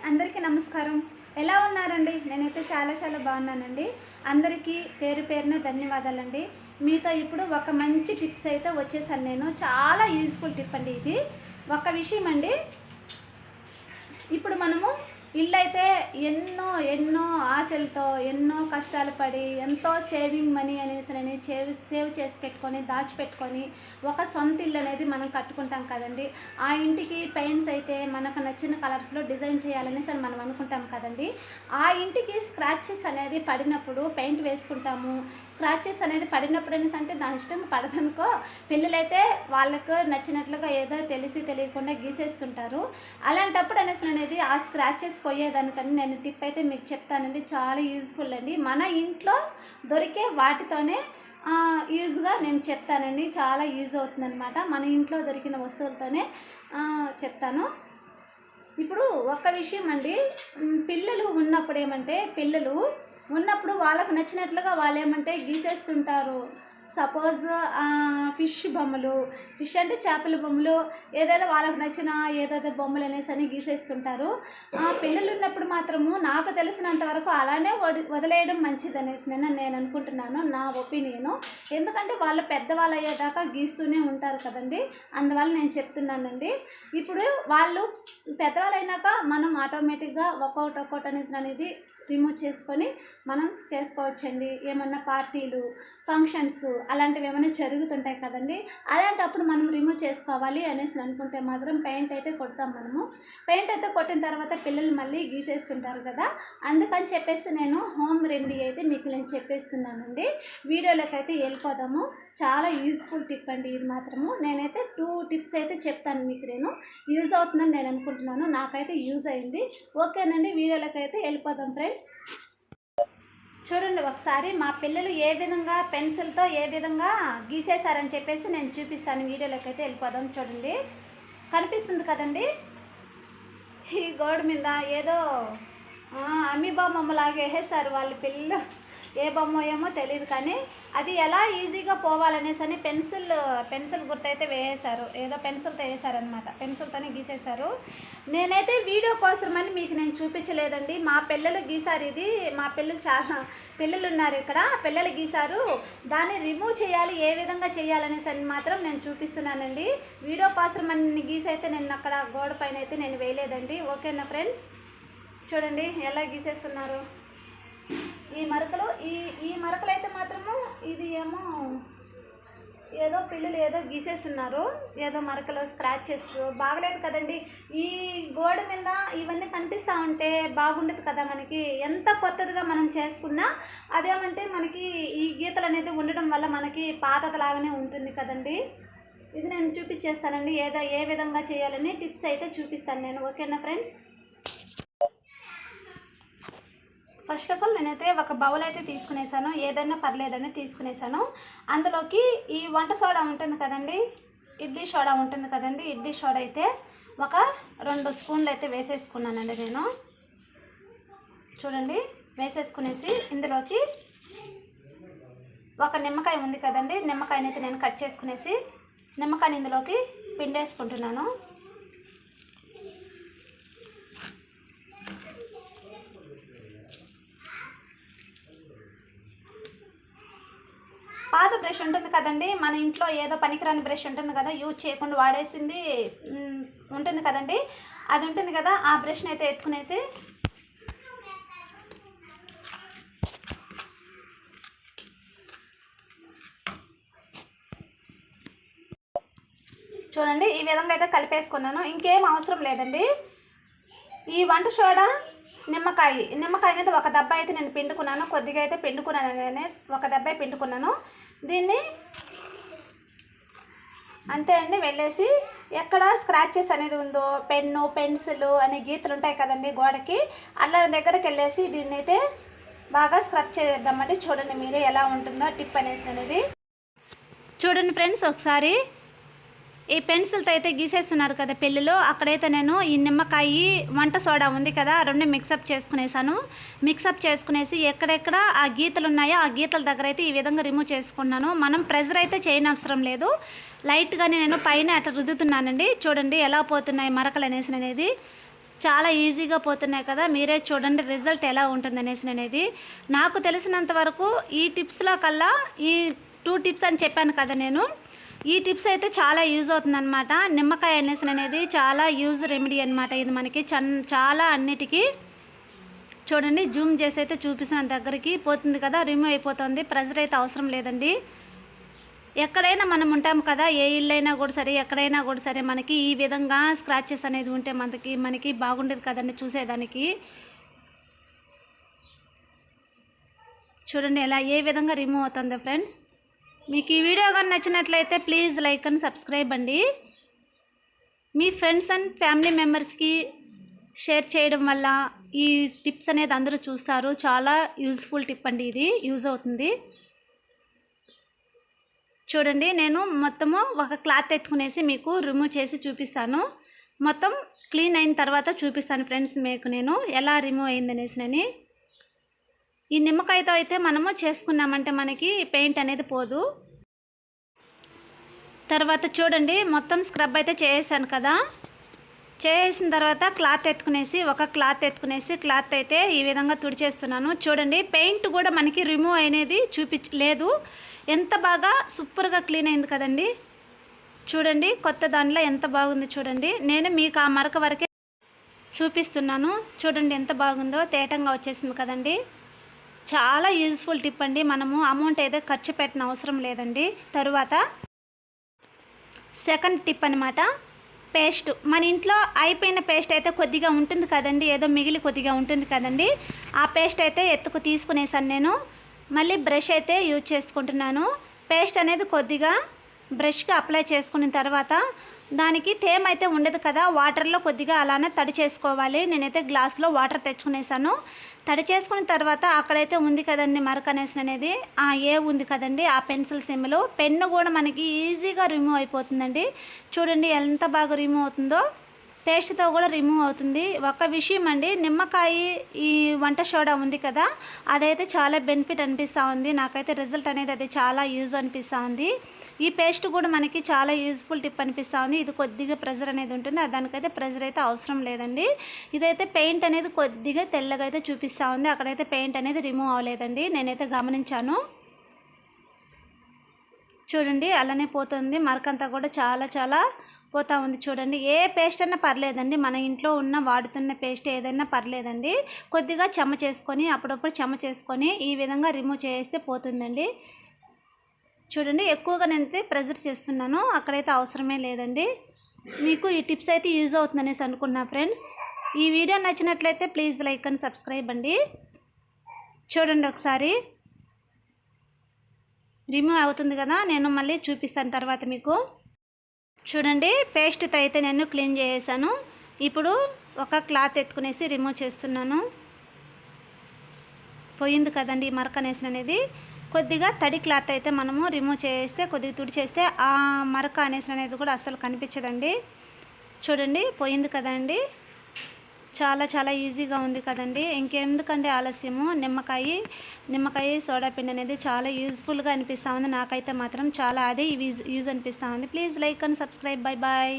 అందరికీ నమస్కారం. ఎలా ఉన్నారండి? నేనైతే చాలా బాగున్నానండి. అందరికీ పేరు పేరున ధన్యవాదాలండి. మీతో ఇప్పుడు ఒక మంచి టిప్స్ అయితే వచ్చేసాను నేను. చాలా యూజ్ఫుల్ టిప్ అండి ఇది. ఒక విషయం అండి, ఇప్పుడు మనము ఇల్లైతే ఎన్నో ఆశలతో ఎన్నో కష్టాలు పడి ఎంతో సేవింగ్ మనీ అనేసి సేవ్ చేసి పెట్టుకొని దాచిపెట్టుకొని ఒక సొంత ఇల్లు అనేది మనం కట్టుకుంటాం కదండి. ఆ ఇంటికి పెయింట్స్ అయితే మనకు నచ్చిన కలర్స్లో డిజైన్ చేయాలనేసి మనం అనుకుంటాం కదండి. ఆ ఇంటికి స్క్రాచెస్ అనేది పడినప్పుడు పెయింట్ వేసుకుంటాము. స్క్రాచెస్ అనేది పడినప్పుడు అనేసి అంటే దాని ఇష్టం పడదనుకో, పిల్లలైతే వాళ్ళకు నచ్చినట్లుగా ఏదో తెలియకుండా గీసేస్తుంటారు. అలాంటప్పుడు అనేసి అనేది ఆ స్క్రాచెస్ పోయేదానికని నేను టిప్ అయితే మీకు చెప్తానండి. చాలా యూజ్ఫుల్ అండి. మన ఇంట్లో దొరికే వాటితోనే యూజ్గా నేను చెప్తానండి. చాలా యూజ్ అవుతుందన్నమాట. మన ఇంట్లో దొరికిన వస్తువులతోనే చెప్తాను. ఇప్పుడు ఒక విషయం అండి, పిల్లలు ఉన్నప్పుడు వాళ్ళకు నచ్చినట్లుగా వాళ్ళు ఏమంటే గీసేస్తుంటారు. సపోజ్ ఫిష్ అంటే చేపల బొమ్మలు, ఏదైనా వాళ్ళకు నచ్చిన ఏదైతే బొమ్మలు అనేసి గీసేస్తుంటారు. పిల్లలు ఉన్నప్పుడు మాత్రము నాకు తెలిసినంత వరకు అలానే వదిలేయడం మంచిది అనేసి నేను అనుకుంటున్నాను, నా ఒపీనియను. ఎందుకంటే వాళ్ళు పెద్దవాళ్ళు అయ్యేదాకా గీస్తూనే ఉంటారు కదండి. అందువల్ల నేను చెప్తున్నానండి. ఇప్పుడు వాళ్ళు పెద్దవాళ్ళు అయినాక మనం ఆటోమేటిక్గా ఒక్కొక్కటి అనేది రిమూవ్ చేసుకొని మనం చేసుకోవచ్చండి. ఏమన్నా పార్టీలు, ఫంక్షన్స్ అలాంటివి ఏమైనా జరుగుతుంటాయి కదండి. అలాంటప్పుడు మనం రిమూవ్ చేసుకోవాలి అనేసి అనుకుంటే మాత్రం పెయింట్ అయితే కొడతాం. పెయింట్ అయితే కొట్టిన తర్వాత పిల్లలు మళ్ళీ గీసేస్తుంటారు కదా. అందుకని చెప్పేసి నేను హోమ్ రెమెడీ అయితే మీకు నేను చెప్పేస్తున్నానండి. వీడియోలోకి అయితే వెళ్ళిపోదాము. చాలా యూజ్ఫుల్ టిప్ అండి ఇది మాత్రము. నేనైతే 2 టిప్స్ అయితే చెప్తాను మీకు. నేను యూజ్ అవుతుందని నేను అనుకుంటున్నాను. నాకైతే యూజ్ అయింది. ఓకేనండి, వీడియోలోకి అయితే వెళ్ళిపోదాం ఫ్రెండ్స్. చూడండి, ఒకసారి మా పిల్లలు ఏ విధంగా పెన్సిల్తో ఏ విధంగా గీసేశారని చెప్పేసి నేను చూపిస్తాను. వీడియోలోకి అయితే వెళ్ళిపోదాం. చూడండి, కనిపిస్తుంది కదండి. ఈ గోడ మీద ఏదో అమీబా బొమ్మలాగా వేసేస్తారు వాళ్ళ పిల్లలు. ఏ బొమ్మ ఏమో తెలియదు, కానీ అది ఎలా ఈజీగా పోవాలనేసి పెన్సిల్ గుర్తయితే వేసేశారు. ఏదో పెన్సిల్తో వేసారనమాట, పెన్సిల్తోనే గీసేశారు. నేనైతే వీడియో కోసమని మీకు నేను చూపించలేదండి. మా పిల్లలు గీసారు ఇది. మా పిల్లలు చాలా పిల్లలు ఉన్నారు ఇక్కడ, పిల్లలు గీసారు. దాన్ని రిమూవ్ చేయాలి, ఏ విధంగా చేయాలనేసి మాత్రం నేను చూపిస్తున్నానండి. వీడియో కోసమని గీసైతే నేను అక్కడ గోడ పైన అయితే నేను వేయలేదండి. ఓకేనా ఫ్రెండ్స్, చూడండి ఎలా గీసేస్తున్నారు ఈ మరకలు. ఈ మరకలు అయితే మాత్రము ఇది ఏమో ఏదో పిల్లలు ఏదో గీసేస్తున్నారు, ఏదో మరకలు, స్క్రాచెస్. బాగలేదు కదండి. ఈ గోడ మీద ఇవన్నీ కనిపిస్తూ ఉంటే బాగుండదు కదా. మనకి ఎంత కొత్తదిగా మనం చేసుకున్నా అదేమంటే మనకి ఈ గీతలు అనేది ఉండడం వల్ల మనకి పాతలాగానే ఉంటుంది కదండి. ఇది నేను చూపించేస్తానండి, ఏ విధంగా చేయాలని టిప్స్ అయితే చూపిస్తాను నేను. ఓకేనా ఫ్రెండ్స్, ఫస్ట్ ఆఫ్ ఆల్ నేనైతే ఒక బౌల్ అయితే తీసుకునేసాను. ఏదైనా పర్లేదని తీసుకునేసాను. అందులోకి ఈ వంట సోడా ఉంటుంది కదండి, ఇడ్లీ సోడా ఉంటుంది కదండి. ఇడ్లీ సోడా అయితే ఒక 2 స్పూన్లు అయితే వేసేసుకున్నానండి నేను. చూడండి, వేసేసుకునేసి ఇందులోకి ఒక నిమ్మకాయ ఉంది కదండి, నిమ్మకాయనైతే నేను కట్ చేసుకునేసి నిమ్మకాయని ఇందులోకి పిండేసుకుంటున్నాను. పాత బ్రష్ ఉంటుంది కదండి, మన ఇంట్లో ఏదో పనికిరాని బ్రష్ ఉంటుంది కదా, యూజ్ చేయకుండా వాడేసింది ఉంటుంది కదండి, అది ఉంటుంది కదా. ఆ బ్రష్ని అయితే ఎత్తుకునేసి చూడండి ఈ విధంగా అయితే కలిపేసుకున్నాను. ఇంకేం అవసరం లేదండి. ఈ వంట సోడా, నిమ్మకాయ అనేది ఒక దెబ్బ అయితే నేను పిండుకున్నాను. కొద్దిగా అయితే పిండుకున్నాను, నేను ఒక దెబ్బ పిండుకున్నాను. దీన్ని అంతే అండి. వెళ్ళేసి ఎక్కడ స్క్రాచెస్ అనేది ఉందో, పెన్ను, పెన్సిల్ అనే గీతలు ఉంటాయి కదండి గోడకి, అట్లా దగ్గరికి వెళ్ళేసి దీన్ని అయితే బాగా స్క్రచ్ చేద్దామండి. చూడండి మీరే ఎలా ఉంటుందో టిప్ అనేది. చూడండి ఫ్రెండ్స్, ఒకసారి ఈ పెన్సిల్తో అయితే గీసేస్తున్నారు కదా పిల్లలు. అక్కడైతే నేను ఈ నిమ్మకాయ, వంట సోడా ఉంది కదా, 2 మిక్సప్ చేసుకునేసి ఎక్కడెక్కడ ఆ గీతలు ఉన్నాయో ఆ గీతల దగ్గర అయితే ఈ విధంగా రిమూవ్ చేసుకున్నాను. మనం ప్రెజర్ అయితే చేయనవసరం లేదు, లైట్గానే నేను పైన అట్లా రుద్దుతున్నానండి. చూడండి ఎలా పోతున్నాయి మరకలు అనేది. చాలా ఈజీగా పోతున్నాయి కదా, మీరే చూడండి రిజల్ట్ ఎలా ఉంటుంది అనేది. నాకు తెలిసినంత వరకు ఈ టిప్స్లో కల్లా ఈ 2 టిప్స్ అని చెప్పాను కదా నేను, ఈ టిప్స్ అయితే చాలా యూజ్ అవుతుందన్నమాట. నిమ్మకాయ అనేది చాలా యూజ్ రెమెడీ అనమాట. ఇది మనకి చాలా అన్నిటికీ చూడండి, జూమ్ చేసి అయితే చూపిస్తున్న దగ్గరికి పోతుంది కదా, రిమూవ్ అయిపోతుంది. ప్రెజర్ అయితే అవసరం లేదండి. ఎక్కడైనా మనం ఉంటాం కదా, ఏ ఇల్లైనా కూడా సరే, ఎక్కడైనా కూడా సరే, మనకి ఈ విధంగా స్క్రాచెస్ అనేది ఉంటే మనకి బాగుండేది కదండి చూసేదానికి. చూడండి ఎలా ఏ విధంగా రిమూవ్ అవుతుందో ఫ్రెండ్స్. మీకు ఈ వీడియో కానీ నచ్చినట్లయితే ప్లీజ్ లైక్ అండ్ సబ్స్క్రైబ్ అండి. మీ ఫ్రెండ్స్ అండ్ ఫ్యామిలీ మెంబర్స్కి షేర్ చేయడం వల్ల ఈ టిప్స్ అనేది అందరూ చూస్తారు. చాలా యూజ్ఫుల్ టిప్ అండి, ఇది యూజ్ అవుతుంది. చూడండి నేను మొత్తము ఒక క్లాత్ ఎత్తుకునేసి మీకు రిమూవ్ చేసి చూపిస్తాను. మొత్తం క్లీన్ అయిన తర్వాత చూపిస్తాను ఫ్రెండ్స్ మీకు నేను ఎలా రిమూవ్ అయిందనేసి. ఈ నిమ్మకాయతో అయితే మనము చేసుకున్నామంటే మనకి పెయింట్ అనేది పోదు. తర్వాత చూడండి మొత్తం స్క్రబ్ అయితే చేసాను కదా, చేసిన తర్వాత ఒక క్లాత్ ఎత్తుకునేసి క్లాత్ అయితే ఈ విధంగా తుడిచేస్తున్నాను. చూడండి పెయింట్ కూడా మనకి రిమూవ్ అనేది లేదు, ఎంత బాగా సూపర్గా క్లీన్ అయింది కదండి. చూడండి కొత్త దానిలో ఎంత బాగుంది చూడండి. నేను మీకు ఆ మరక వరకే చూపిస్తున్నాను. చూడండి ఎంత బాగుందో, తేటంగా వచ్చేసింది కదండి. చాలా యూజ్ఫుల్ టిప్ అండి. మనము అమౌంట్ ఏదో ఖర్చు పెట్టిన అవసరం లేదండి. తరువాత సెకండ్ టిప్ అనమాట, పేస్ట్. మన ఇంట్లో అయిపోయిన పేస్ట్ అయితే కొద్దిగా ఉంటుంది కదండి, ఏదో మిగిలి కొద్దిగా ఉంటుంది కదండి. ఆ పేస్ట్ అయితే తీసుకునేసాను నేను. మళ్ళీ బ్రష్ అయితే యూజ్ చేసుకుంటున్నాను. పేస్ట్ అనేది కొద్దిగా బ్రష్కి అప్లై చేసుకున్న తర్వాత దానికి తేమ అయితే ఉండదు కదా, వాటర్లో కొద్దిగా అలానే తడి చేసుకోవాలి. నేనైతే గ్లాస్లో వాటర్ తెచ్చుకునేసాను. తడి చేసుకున్న తర్వాత అక్కడైతే ఉంది కదండి మరక అనేది ఉంది కదండి, ఆ పెన్సిల్ సిమ్లో పెన్ను కూడా మనకి ఈజీగా రిమూవ్ అయిపోతుందండి. చూడండి ఎంత బాగా రిమూవ్ అవుతుందో, పేస్ట్తో కూడా రిమూవ్ అవుతుంది. ఒక విషయం అండి, నిమ్మకాయ ఈ వంట సోడా ఉంది కదా, అదైతే చాలా బెనిఫిట్ అనిపిస్తూ ఉంది నాకైతే. రిజల్ట్ అనేది అది చాలా యూజ్ అనిపిస్తూ ఉంది. ఈ పేస్ట్ కూడా మనకి చాలా యూజ్ఫుల్ టిప్ అనిపిస్తూ ఉంది. ఇది కొద్దిగా ప్రెజర్ అనేది ఉంటుంది, దానికైతే ప్రెజర్ అయితే అవసరం లేదండి. ఇదైతే పెయింట్ అనేది కొద్దిగా తెల్లగా అయితే చూపిస్తూ ఉంది, అక్కడైతే పెయింట్ అనేది రిమూవ్ అవ్వలేదండి, నేనైతే గమనించాను. చూడండి అలానే పోతుంది, మరకంతా కూడా చాలా పోతూ ఉంది. చూడండి ఏ పేస్ట్ అయినా పర్లేదండి, మన ఇంట్లో వాడుతున్న పేస్ట్ ఏదైనా పర్లేదండి. కొద్దిగా అప్పుడప్పుడు చెమ్మ చేసుకొని ఈ విధంగా రిమూవ్ చేస్తే పోతుందండి. చూడండి ఎక్కువగా నేనైతే ప్రెజర్ చేస్తున్నాను, అక్కడైతే అవసరమే లేదండి. మీకు ఈ టిప్స్ అయితే యూజ్ అవుతుందనేసి అనుకున్నా ఫ్రెండ్స్. ఈ వీడియో నచ్చినట్లయితే ప్లీజ్ లైక్ అండ్ సబ్స్క్రైబ్ అండి. చూడండి ఒకసారి రిమూవ్ అవుతుంది కదా, నేను మళ్ళీ చూపిస్తాను తర్వాత మీకు. చూడండి పేస్ట్తో అయితే నేను క్లీన్ చేసాను. ఇప్పుడు ఒక క్లాత్ ఎత్తుకునేసి రిమూవ్ చేస్తున్నాను. పోయింది కదండి మరక అనేది. కొద్దిగా తడి క్లాత్ అయితే మనము రిమూవ్ చేస్తే, కొద్దిగా తుడిచేస్తే ఆ మరక అనేది కూడా అస్సలు కనిపించదండి. చూడండి పోయింది కదండి, చాలా ఈజీగా ఉంది కదండి. ఇంకెందుకంటే ఆలస్యము, నిమ్మకాయ సోడా పిండి అనేది చాలా యూజ్ఫుల్గా అనిపిస్తూ ఉంది నాకైతే మాత్రం. చాలా అదే యూజ్ అనిపిస్తూ ఉంది. Please like and subscribe. Bye bye.